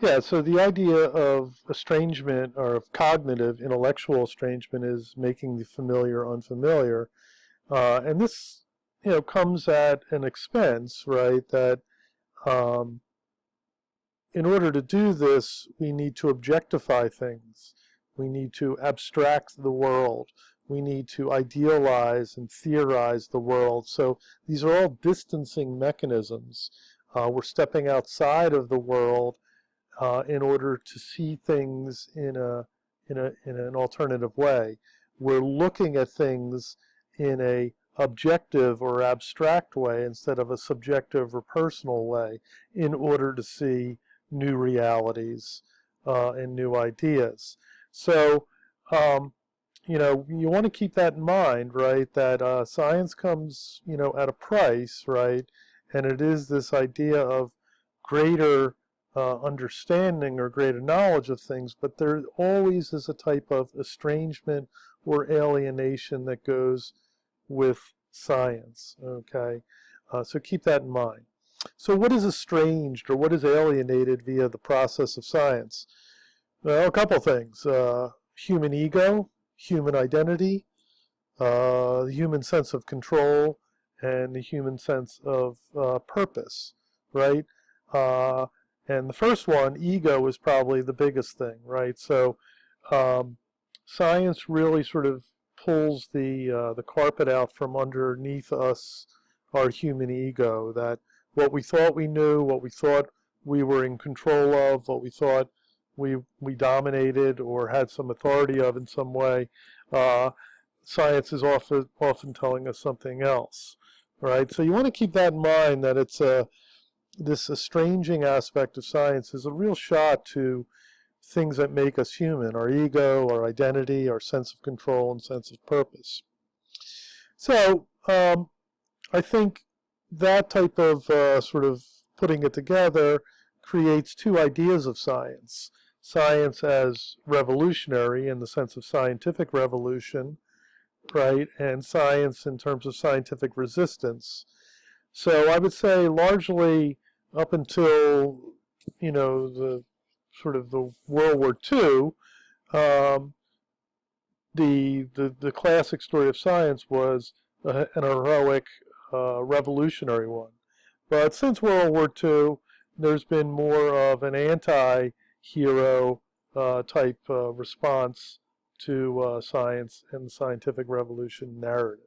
Yeah, so the idea of estrangement or of cognitive, intellectual estrangement is making the familiar unfamiliar. And this, comes at an expense, right? That um, in order to do this, we need to objectify things. We need to abstract the world. We need to idealize and theorize the world. So these are all distancing mechanisms. We're stepping outside of the world in order to see things in an alternative way. We're looking at things in a objective or abstract way instead of a subjective or personal way in order to see new realities and new ideas. So, um, you want to keep that in mind, right? That science comes, at a price, right? And it is this idea of greater understanding or greater knowledge of things, but there always is a type of estrangement or alienation that goes with science, okay? So keep that in mind. So what is estranged or what is alienated via the process of science? Well, a couple things. Human ego, human identity, the human sense of control, and the human sense of purpose, right? Uh, and the first one, ego, is probably the biggest thing, right? So um, science really sort of pulls the carpet out from underneath us, our human ego, that what we thought we knew, what we thought we were in control of, what we thought we dominated or had some authority of in some way, uh, science is often telling us something else, right? So you want to keep that in mind, that it's this estranging aspect of science is a real shot to things that make us human: our ego, our identity, our sense of control, and sense of purpose. So I think that type of sort of putting it together creates two ideas of science. Science as revolutionary in the sense of scientific revolution, right, and science in terms of scientific resistance. So I would say largely up until, the sort of the World War II, um, the classic story of science was an heroic revolutionary one. But since World War II, there's been more of an anti-hero type response to science and the scientific revolution narrative.